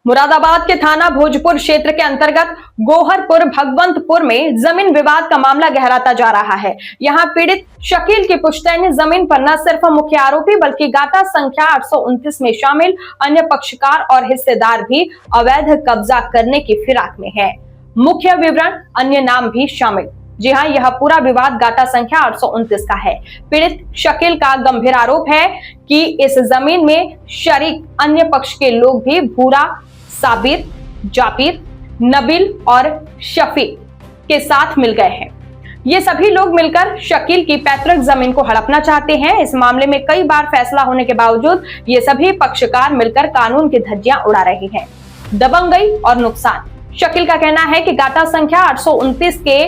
मुरादाबाद के थाना भोजपुर क्षेत्र के अंतर्गत गोहरपुर भगवंतपुर में जमीन विवाद का मामला गहराता जा रहा है। यहां पीड़ित शकील की पुश्तैनी जमीन पर न सिर्फ मुख्य आरोपी बल्कि गाटा संख्या 829 में शामिल अन्य पक्षकार और हिस्सेदार भी अवैध कब्जा करने की फिराक में है। मुख्य विवरण अन्य नाम भी शामिल। जी हाँ, यह पूरा विवाद गाटा संख्या 829 का है। पीड़ित शकील का गंभीर आरोप है कि इस जमीन में शरीक अन्य पक्ष के लोग भी भूरा, साबिर, जाबिर, नबील और शफीक के साथ मिल गए हैं। ये सभी लोग मिलकर शकील की पैतृक जमीन को हड़पना चाहते हैं। इस मामले में कई बार फैसला होने के बावजूद ये सभी पक्षकार मिलकर कानून की धज्जियां उड़ा रहे हैं। दबंगई और नुकसान। शकील का कहना है कि गाटा संख्या 829 के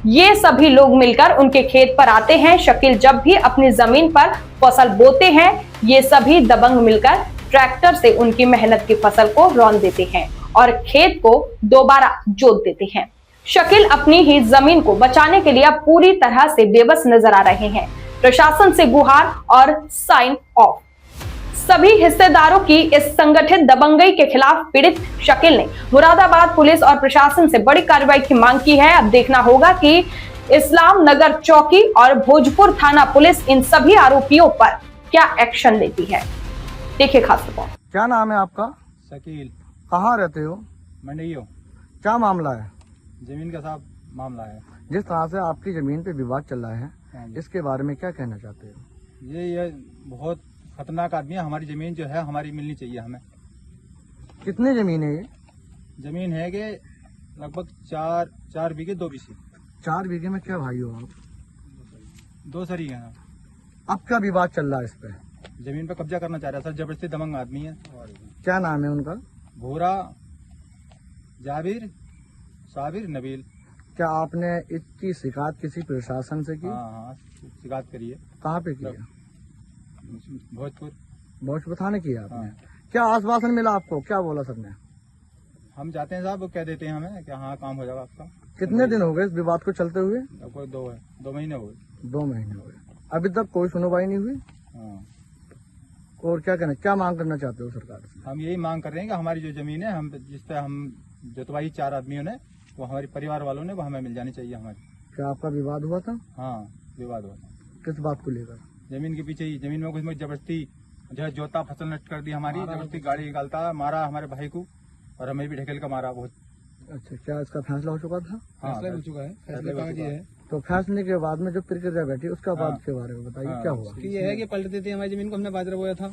ये सभी लोग मिलकर उनके खेत पर आते हैं। शकील जब भी अपनी जमीन पर फसल बोते हैं, ये सभी दबंग मिलकर ट्रैक्टर से उनकी मेहनत की फसल को रौंद देते हैं और खेत को दोबारा जोत देते हैं। शकील अपनी ही जमीन को बचाने के लिए अब पूरी तरह से बेबस नजर आ रहे हैं। प्रशासन से गुहार और साइन ऑफ। सभी हिस्सेदारों की इस संगठित दबंगई के खिलाफ पीड़ित शकील ने मुरादाबाद पुलिस और प्रशासन से बड़ी कार्रवाई की मांग की है। अब देखना होगा कि इस्लाम नगर चौकी और भोजपुर थाना पुलिस इन सभी आरोपियों पर क्या एक्शन लेती है। देखिए खास रिपोर्ट। क्या नाम है आपका? शकील। कहाँ रहते हो? मंडियो। क्या मामला है? जमीन का साहब मामला है। जिस तरह से आपकी जमीन पे विवाद चल रहा है, इसके बारे में क्या कहना चाहते हो? ये बहुत खतरनाक आदमी है। हमारी जमीन जो है हमारी मिलनी चाहिए हमें। कितनी जमीन है ये? जमीन है कि लगभग 4 बीघे 2 बीसी। 4 बीघे में क्या भाई हो आप? 2 सरी है। अब क्या विवाद चल रहा है इस पे? जमीन पे कब्जा करना चाह रहा है सर, जबरदस्ती दबंग आदमी है। क्या नाम है उनका? भूरा, जाबिर, साबिर, नबील। क्या आपने इसकी शिकायत किसी प्रशासन से की? हाँ, शिकायत करिए। कहाँ पे किया? भोजपुर थाने किया आपने? हाँ। क्या आश्वासन मिला आपको? क्या बोला सर ने? हम जाते हैं साहब, वो कह देते हैं हमें कि हाँ काम हो जाएगा आपका। कितने दिन हो गए इस विवाद को चलते हुए? कोई 2 महीने हो गए। 2 महीने हो गए। अभी तक कोई सुनवाई नहीं हुई? हाँ। और क्या मांग करना चाहते हो सरकार से? हम यही मांग कर रहे हैं कि हमारी जो जमीन है, हम जिस पे हम जोतवाई 4 आदमियों ने, वो हमारे परिवार वालों ने, वो हमें मिल जानी चाहिए हमारी। क्या आपका विवाद हुआ था? हाँ, विवाद हुआ था। किस बात को लेकर? जमीन के पीछे ही, जमीन में कुछ जबरदस्ती जो है जोता फसल नष्ट कर दी हमारी, जबरदस्ती गाड़ी निकालता, मारा हमारे भाई को और हमें भी ढकेल का मारा बहुत। अच्छा, क्या इसका फैसला हो चुका था? हाँ, फैसला हो चुका है। फैसला कहाँ जी है? तो फैसले के बाद में जो प्रक्रिया बैठी उसका बाद के बारे में बताइए। क्या हुआ? ये है कि पलट देते हैं हमारी जमीन को। हमने बाजरा बोया था,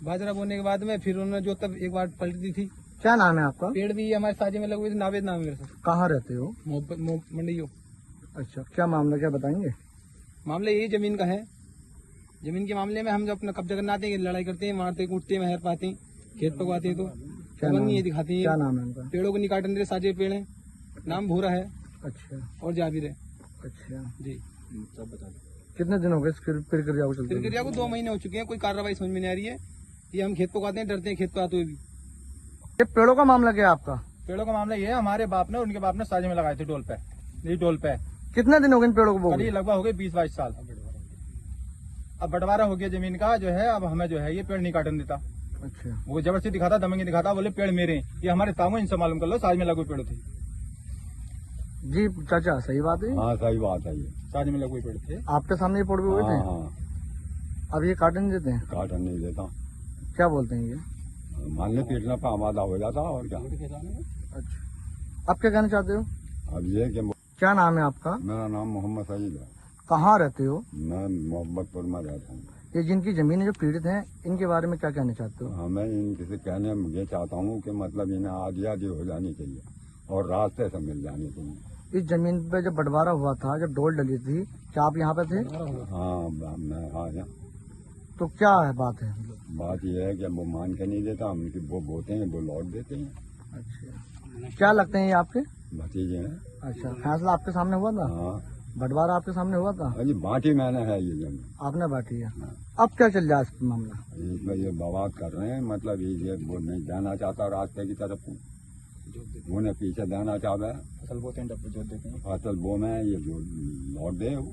बाजरा बोने के बाद में फिर उन्होंने जो तब एक बार पलट दी थी। क्या नाम है आपका? पेड़ भी हमारे साझे में लगे हुए थे। नावेद नाम है सर। कहाँ रहते हो? मंडियो। अच्छा, क्या मामला, क्या बताएंगे? मामला यही जमीन का है। जमीन के मामले में हम जब अपना कब्जा करना आते हैं, लड़ाई करते हैं, मारते कूटते हैं, महर पाते हैं, खेत पकवाते हैं, तो नहीं दिखाती है। क्या नाम है उनका? पेड़ों को नहीं काटने दे, साझे पेड़ है। नाम भूरा है। अच्छा, और जाबिर है। अच्छा जी, सब बता दो। कितने दिन हो गए इस प्रक्रिया को चलते? प्रक्रिया को 2 महीने हो चुके हैं। कोई कार्रवाई समझ में नहीं आ रही है। ये हम खेत पकवाते हैं, डरते हैं खेत पे आते हुए भी। ये पेड़ों का मामला क्या है आपका? पेड़ों का मामला ये है, हमारे बाप ने और उनके बाप ने साझे में लगाए थे डोल पे। ये डोल पे कितने दिन हो गए इन पेड़ों को बोले? ये लगभग हो गए 20-22 साल। अब बंटवारा हो गया जमीन का जो है। अब हमें जो है ये पेड़ नहीं काटने देता। अच्छा, वो जबरदस्ती दिखाता, दमंगी दिखाता, बोले पेड़ मेरे हैं। ये हमारे तामो, इनसे मालूम कर लो, साझे में लगे पेड़ थे। जी चाचा, सही बात है? हाँ सही बात है। ये साझे में लगे पेड़ थे। आपके सामने ये पेड़ भी हुए थे? हाँ, अब ये काटने नहीं देते हैं? काटन नहीं देता। क्या बोलते हैं ये? मानने पीटने पर आमादा हो जाता और क्या। अच्छा, अब क्या कहना चाहते हो? अब ये कि क्या नाम है आपका? मेरा नाम मोहम्मद सईद है। कहाँ रहते हो? मैं मोहम्मदपुर में रहता हूँ। ये जिनकी जमीन है, जो पीड़ित हैं, इनके बारे में क्या कहना चाहते हो? हमें इनसे से कहने में ये चाहता हूँ कि मतलब इन्हें आधी आधी हो जानी चाहिए और रास्ते से मिल जानी चाहिए। इस जमीन पे जब बंटवारा हुआ था, जब डोल डली थी, क्या आप यहाँ पे थे? हाँ, मैं आया। तो क्या है बात है? बात यह है कि वो मान के नहीं देता, हम उनकी वो बोते हैं, वो लौट देते हैं। अच्छा, क्या लगते हैं ये आपके भतीजे हैं। अच्छा, फैसला आपके सामने हुआ था? हाँ, बंटवारा आपके सामने हुआ था? अजी बाटी मैंने है ये जमीन। आपने बांटी है। अब क्या चल रहा है इस मामला? इसमें ये बवाद कर रहे हैं, मतलब ये वो नहीं जाना चाहता रास्ते की तरफ, उन्हें पीछे जाना चाहता है। फसल बोते हैं, डब्बे जोत देते हैं। फसल बो में ये जो लौट दे वो